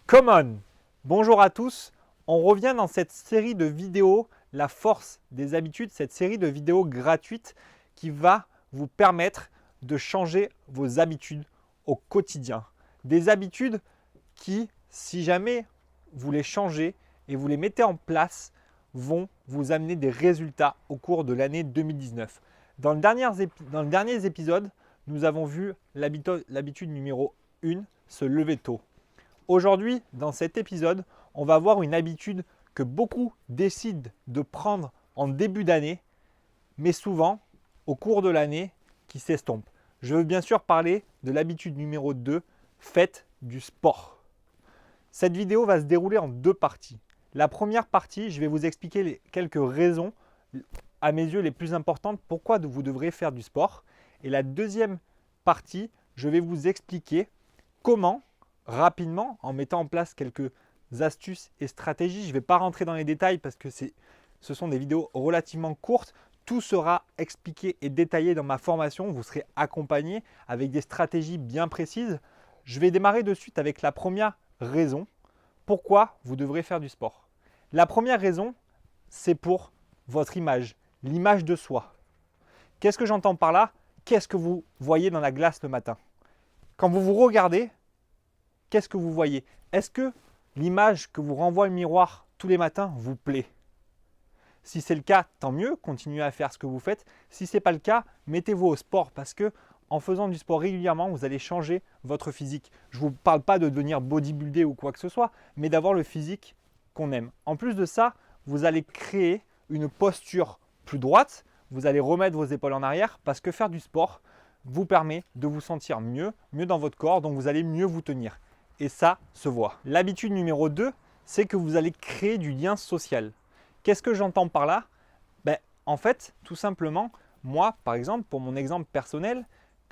Come on! Bonjour à tous, on revient dans cette série de vidéos, la force des habitudes, cette série de vidéos gratuites qui va vous permettre de changer vos habitudes au quotidien. Des habitudes qui, si jamais vous les changez et vous les mettez en place, vont vous amener des résultats au cours de l'année 2019. Dans le dernier épisode, nous avons vu l'habitude numéro 1, se lever tôt. Aujourd'hui, dans cet épisode, on va voir une habitude que beaucoup décident de prendre en début d'année, mais souvent, au cours de l'année, qui s'estompe. Je veux bien sûr parler de l'habitude numéro 2, faites du sport. Cette vidéo va se dérouler en deux parties. La première partie, je vais vous expliquer quelques raisons, à mes yeux les plus importantes, pourquoi vous devrez faire du sport. Et la deuxième partie, je vais vous expliquer comment, rapidement, en mettant en place quelques astuces et stratégies. Je ne vais pas rentrer dans les détails parce que ce sont des vidéos relativement courtes. Tout sera expliqué et détaillé dans ma formation. Vous serez accompagné avec des stratégies bien précises. Je vais démarrer de suite avec la première raison. Pourquoi vous devrez faire du sport? La première raison, c'est pour votre image, l'image de soi. Qu'est-ce que j'entends par là? Qu'est-ce que vous voyez dans la glace le matin? Quand vous vous regardez, qu'est-ce que vous voyez? Est-ce que l'image que vous renvoie le miroir tous les matins vous plaît? Si c'est le cas, tant mieux, continuez à faire ce que vous faites. Si ce n'est pas le cas, mettez-vous au sport parce que en faisant du sport régulièrement, vous allez changer votre physique. Je ne vous parle pas de devenir bodybuildé ou quoi que ce soit, mais d'avoir le physique qu'on aime. En plus de ça, vous allez créer une posture plus droite. Vous allez remettre vos épaules en arrière parce que faire du sport vous permet de vous sentir mieux dans votre corps, donc vous allez mieux vous tenir. Et ça se voit. L'habitude numéro 2, c'est que vous allez créer du lien social. Qu'est-ce que j'entends par là? En fait, tout simplement, moi, par exemple, pour mon exemple personnel,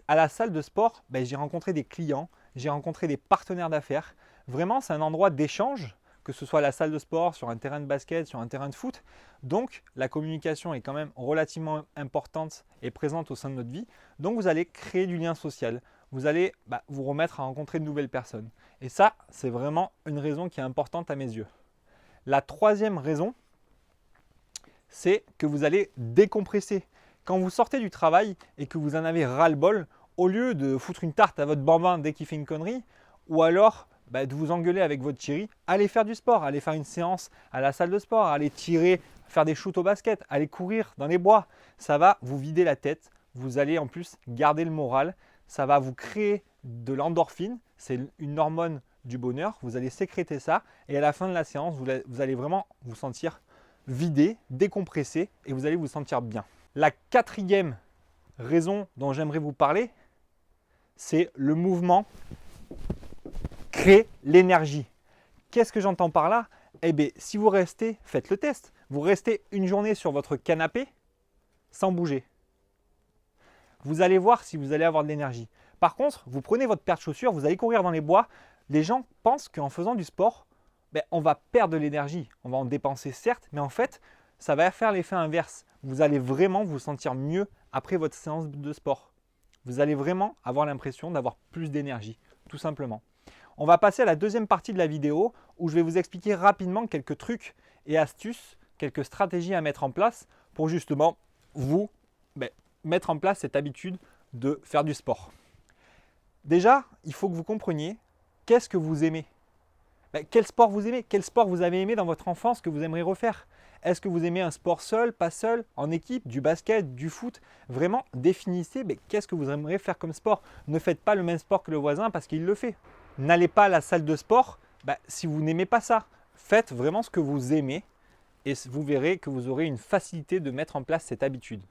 à la salle de sport, j'ai rencontré des clients, j'ai rencontré des partenaires d'affaires. Vraiment, c'est un endroit d'échange, que ce soit la salle de sport, sur un terrain de basket, sur un terrain de foot. Donc, la communication est quand même relativement importante et présente au sein de notre vie. Donc, vous allez créer du lien social. Vous allez vous remettre à rencontrer de nouvelles personnes. Et ça, c'est vraiment une raison qui est importante à mes yeux. La troisième raison, c'est que vous allez décompresser. Quand vous sortez du travail et que vous en avez ras-le-bol, au lieu de foutre une tarte à votre bambin dès qu'il fait une connerie, ou alors de vous engueuler avec votre chérie, allez faire du sport, allez faire une séance à la salle de sport, allez tirer, faire des shoots au basket, allez courir dans les bois. Ça va vous vider la tête, vous allez en plus garder le moral, ça va vous créer de l'endorphine, c'est une hormone du bonheur, vous allez sécréter ça et à la fin de la séance, vous allez vraiment vous sentir vidé, décompressé et vous allez vous sentir bien. La quatrième raison dont j'aimerais vous parler, c'est le mouvement crée l'énergie. Qu'est-ce que j'entends par là? Si vous restez, faites le test, vous restez une journée sur votre canapé sans bouger. Vous allez voir si vous allez avoir de l'énergie. Par contre, vous prenez votre paire de chaussures, vous allez courir dans les bois. Les gens pensent qu'en faisant du sport, on va perdre de l'énergie. On va en dépenser certes, mais en fait, ça va faire l'effet inverse. Vous allez vraiment vous sentir mieux après votre séance de sport. Vous allez vraiment avoir l'impression d'avoir plus d'énergie, tout simplement. On va passer à la deuxième partie de la vidéo où je vais vous expliquer rapidement quelques trucs et astuces, quelques stratégies à mettre en place pour justement vous mettre en place cette habitude de faire du sport. Déjà, il faut que vous compreniez qu'est-ce que vous aimez. Quel sport vous aimez? Quel sport vous avez aimé dans votre enfance que vous aimeriez refaire? Est-ce que vous aimez un sport seul, pas seul, en équipe, du basket, du foot? Vraiment, définissez qu'est-ce que vous aimeriez faire comme sport. Ne faites pas le même sport que le voisin parce qu'il le fait. N'allez pas à la salle de sport si vous n'aimez pas ça. Faites vraiment ce que vous aimez et vous verrez que vous aurez une facilité de mettre en place cette habitude.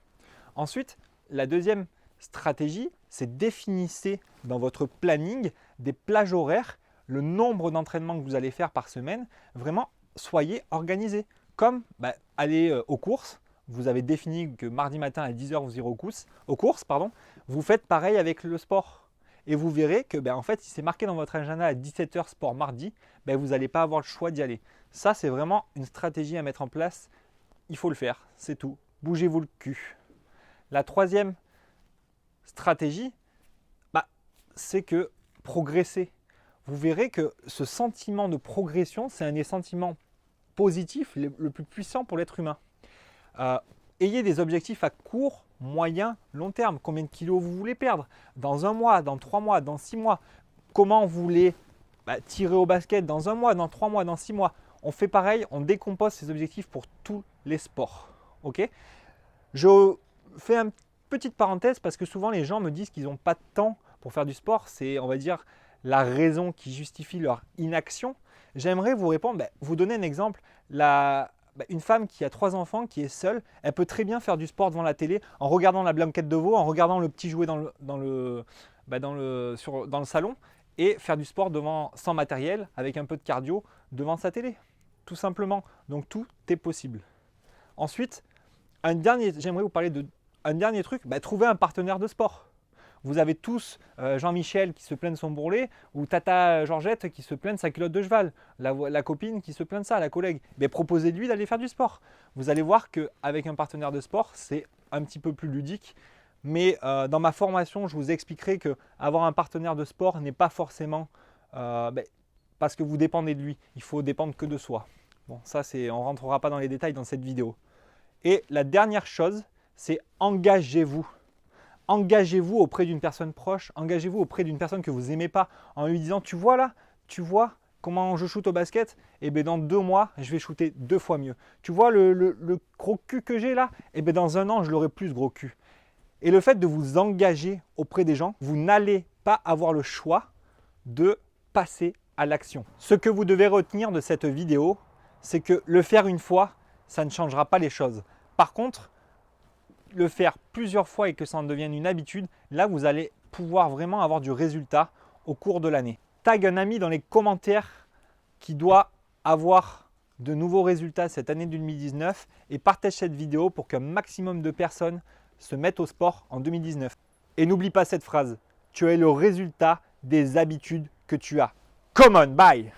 Ensuite, la deuxième stratégie, c'est définissez dans votre planning des plages horaires, le nombre d'entraînements que vous allez faire par semaine. Vraiment, soyez organisé. Comme aller aux courses, vous avez défini que mardi matin à 10 h vous irez aux courses, vous faites pareil avec le sport. Et vous verrez que en fait, si c'est marqué dans votre agenda à 17 h sport mardi, vous n'allez pas avoir le choix d'y aller. Ça, c'est vraiment une stratégie à mettre en place. Il faut le faire, c'est tout. Bougez-vous le cul. La troisième stratégie, c'est que progresser. vous verrez que ce sentiment de progression, c'est un des sentiments positifs le plus puissant pour l'être humain. Ayez des objectifs à court, moyen, long terme. Combien de kilos vous voulez perdre dans 1 mois, dans 3 mois, dans 6 mois? Comment vous voulez tirer au basket dans 1 mois, dans 3 mois, dans 6 mois? On fait pareil, on décompose ces objectifs pour tous les sports. Ok? Je fais une petite parenthèse parce que souvent les gens me disent qu'ils n'ont pas de temps pour faire du sport. C'est, on va dire, la raison qui justifie leur inaction. J'aimerais vous répondre, vous donner un exemple. Une femme qui a 3 enfants, qui est seule, elle peut très bien faire du sport devant la télé en regardant la blanquette de veau, en regardant le petit jouet dans le salon et faire du sport sans matériel, avec un peu de cardio devant sa télé, tout simplement. Donc tout est possible. Ensuite, j'aimerais vous parler d'un dernier truc, trouver un partenaire de sport. Vous avez tous Jean-Michel qui se plaint de son bourrelet ou Tata Georgette qui se plaint de sa culotte de cheval, la copine qui se plaint de ça, la collègue. Proposez-lui d'aller faire du sport. Vous allez voir qu'avec un partenaire de sport, c'est un petit peu plus ludique. Mais dans ma formation, je vous expliquerai qu'avoir un partenaire de sport n'est pas forcément parce que vous dépendez de lui. Il faut dépendre que de soi. Bon, ça, on ne rentrera pas dans les détails dans cette vidéo. Et la dernière chose, c'est engagez-vous. Engagez-vous auprès d'une personne proche, engagez-vous auprès d'une personne que vous n'aimez pas en lui disant « tu vois là, tu vois comment je shoote au basket, et dans 2 mois, je vais shooter 2 fois mieux. Tu vois le gros cul que j'ai là, et dans 1 an, je l'aurai plus ce gros cul. » Et le fait de vous engager auprès des gens, vous n'allez pas avoir le choix de passer à l'action. Ce que vous devez retenir de cette vidéo, c'est que le faire une fois, ça ne changera pas les choses. Par contre, le faire plusieurs fois et que ça en devienne une habitude, là vous allez pouvoir vraiment avoir du résultat au cours de l'année. Tag un ami dans les commentaires qui doit avoir de nouveaux résultats cette année 2019 et partage cette vidéo pour qu'un maximum de personnes se mettent au sport en 2019. Et n'oublie pas cette phrase, tu es le résultat des habitudes que tu as. Come on, bye!